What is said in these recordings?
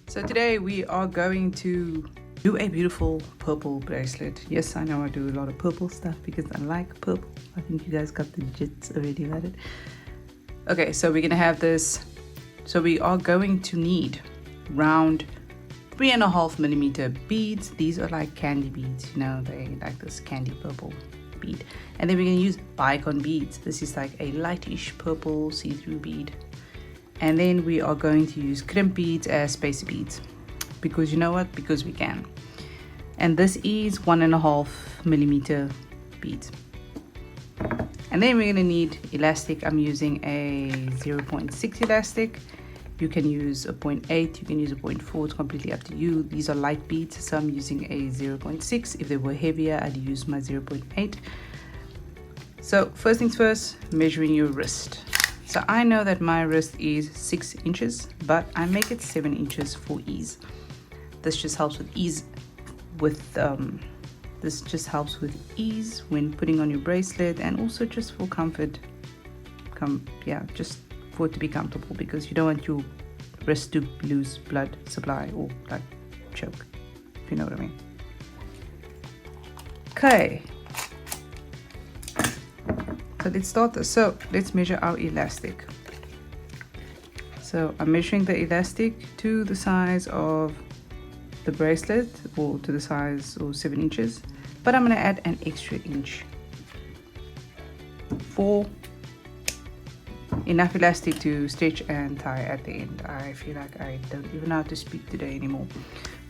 So today we are going to do a beautiful purple bracelet. Yes, I know I do a lot of purple stuff because I like purple. I think you guys got the gist already about it. Okay, so we're gonna have this. So we are going to need round 3.5mm beads. These are like candy beads, you know, they like this candy purple bead. And then we're gonna use Bicone beads. This is like a lightish purple see-through bead. And then we are going to use crimp beads as spacer beads, because you know what, because we can. And this is 1.5mm beads. And then we're going to need elastic. I'm using a 0.6 elastic. You can use a 0.8, you can use a 0.4, it's completely up to you. These are light beads, so I'm using a 0.6. If they were heavier, I'd use my 0.8. So first things first, measuring your wrist. So I know that my wrist is 6 inches, but I make it 7 inches for ease. This just helps with ease when putting on your bracelet, and also just for comfort. Just for it to be comfortable, because you don't want your wrist to lose blood supply or like choke, if you know what I mean. Okay. So let's start this. So let's measure our elastic. So I'm measuring the elastic to the size of the bracelet, or to the size or 7 inches, but I'm going to add an extra inch for enough elastic to stretch and tie at the end. I feel like I don't even know how to speak today anymore.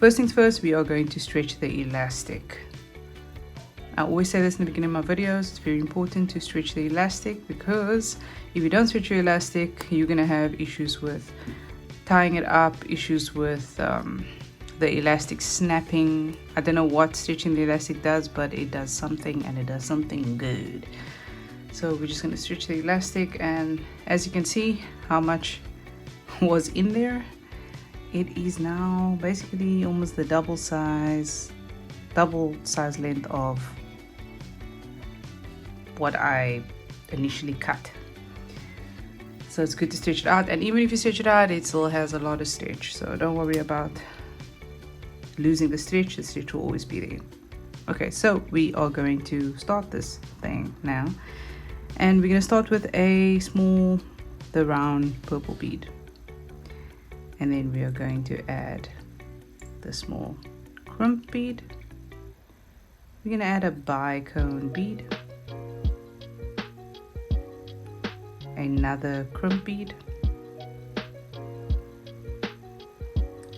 First things first, we are going to stretch the elastic. I always say this in the beginning of my videos, it's very important to stretch the elastic, because if you don't stretch your elastic, you're going to have issues with tying it up, issues with the elastic snapping. I don't know what stretching the elastic does, but it does something, and it does something good. So we're just going to stretch the elastic, and as you can see how much was in there, it is now basically almost the double size length of what I initially cut. So it's good to stretch it out, and even if you stretch it out, it still has a lot of stretch, so don't worry about losing the stretch will always be there. Okay, so we are going to start this thing now, and we're going to start with the round purple bead, and then we are going to add the small crimp bead. We're going to add a bicone bead, another crimp bead,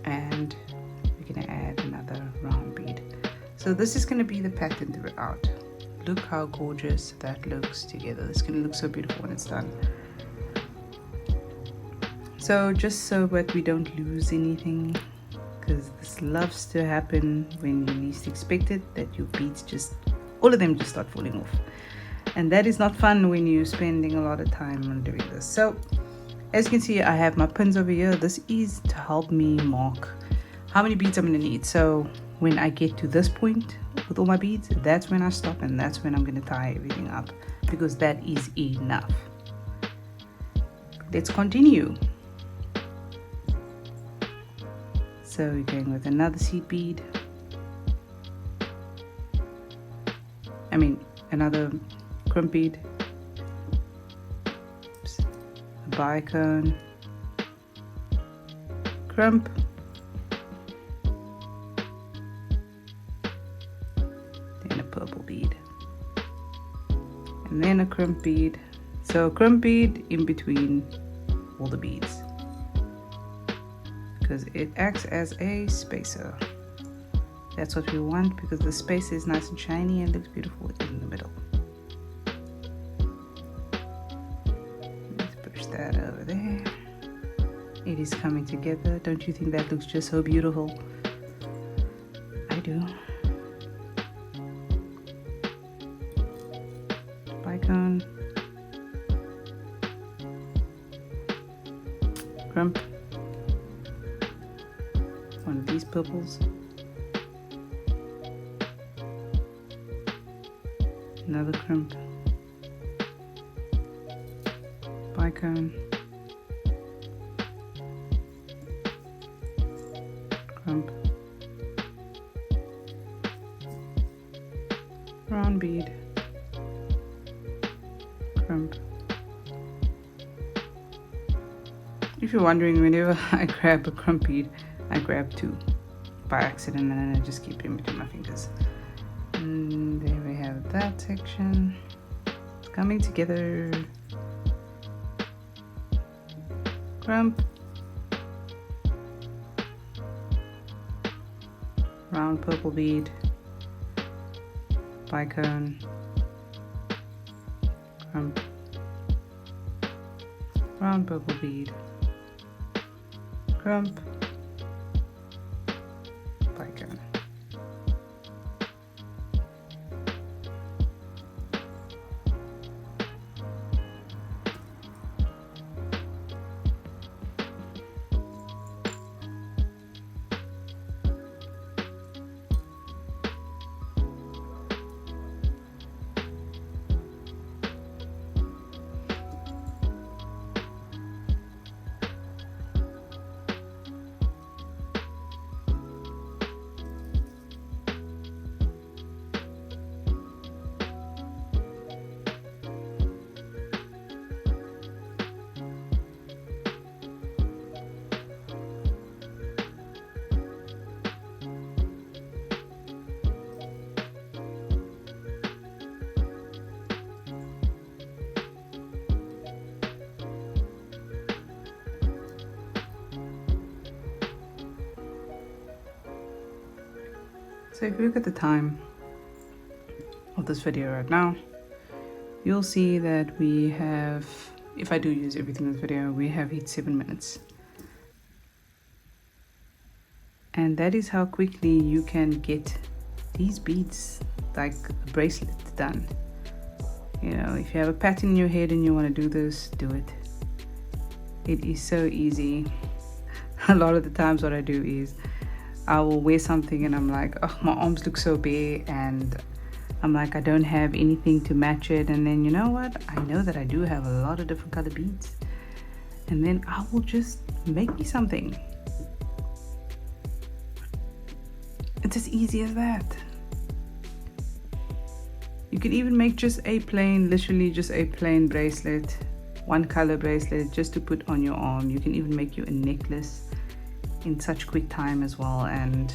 and we're going to add another round bead. So this is going to be the pattern throughout. Look how gorgeous that looks together. It's going to look so beautiful when it's done. So just so that we don't lose anything, because this loves to happen when you least expect it, that your beads all of them just start falling off, and that is not fun when you're spending a lot of time on doing this. So as you can see, I have my pins over here. This is to help me mark how many beads I'm going to need. So when I get to this point with all my beads, that's when I stop, and that's when I'm going to tie everything up, because that is enough. Let's continue. So we're going with another seed bead, another crimp bead, a bicone, crimp, then a purple bead, and then a crimp bead. So a crimp bead in between all the beads, because it acts as a spacer. That's what we want, because the spacer is nice and shiny and looks beautiful in the middle. Let's push that over there. It is coming together. Don't you think that looks just so beautiful? I do. Bicone, crimp, one of these purples, another crimp, bicone, crimp. If you're wondering, whenever I grab a crimp bead, I grab two by accident, and then I just keep them between my fingers. And there we have that section. It's coming together. Crimp, round purple bead, bicone, crimp, round purple bead, crimp, bicone. So if you look at the time of this video right now, you'll see that we have, if I do use everything in this video, we have hit 7 minutes. And that is how quickly you can get these beads, like a bracelet, done. You know, if you have a pattern in your head and you want to do this, do it. It is so easy. A lot of the times what I do is I will wear something and I'm like, oh, my arms look so bare, and I'm like, I don't have anything to match it. And then, you know what, I know that I do have a lot of different color beads, and then I will just make me something. It's as easy as that. You can even make just a plain, literally just a plain bracelet, one color bracelet, just to put on your arm. You can even make you a necklace in such quick time as well. And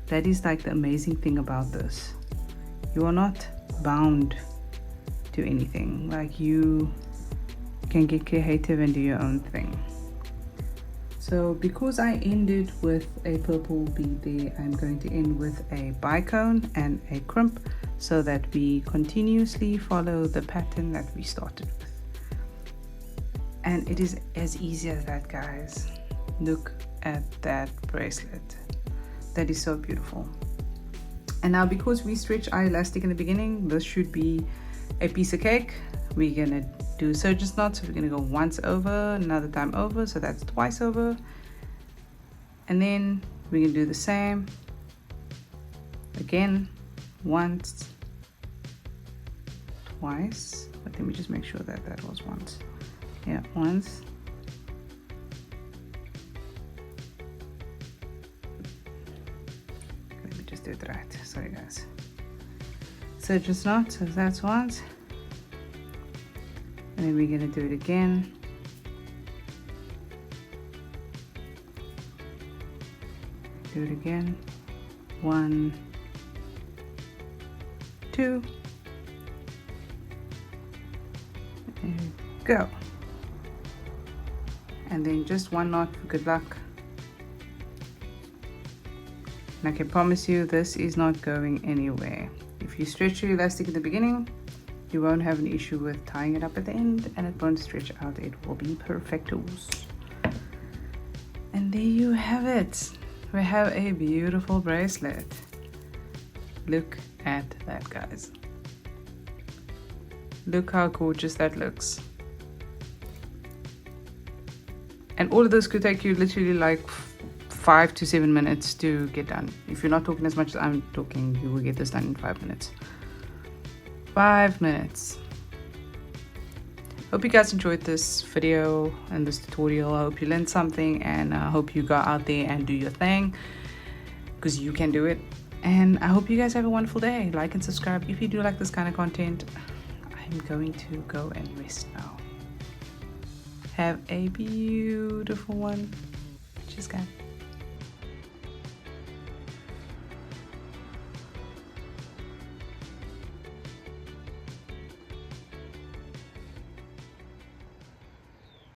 that is like the amazing thing about this. You are not bound to anything. Like, you can get creative and do your own thing. So because I ended with a purple bead there, I'm going to end with a bicone and a crimp, so that we continuously follow the pattern that we started with. And it is as easy as that, guys. Look at that bracelet. That is so beautiful. And now, because we stretch our elastic in the beginning, this should be a piece of cake. We're gonna do surgeon's knot, so we're gonna go once over, another time over, so that's twice over. And then we're gonna do the same again, once, twice, but let me just make sure that that was once. Yeah, once, let me just do it right, sorry guys. Surgeon's knot, so that's once, and then we're gonna do it again, do it again, 1, 2, and go. And then just one knot for good luck. And I can promise you this is not going anywhere. If you stretch your elastic at the beginning, you won't have an issue with tying it up at the end, and it won't stretch out. It will be perfectos. And there you have it. We have a beautiful bracelet. Look at that, guys. Look how gorgeous that looks. And all of this could take you literally like 5 to 7 minutes to get done. If you're not talking as much as I'm talking, you will get this done in 5 minutes. 5 minutes. Hope you guys enjoyed this video and this tutorial. I hope you learned something, and I hope you go out there and do your thing, because you can do it. And I hope you guys have a wonderful day. Like and subscribe if you do like this kind of content. I I'm going to go and rest now. Have a beautiful one. Cheers, guys.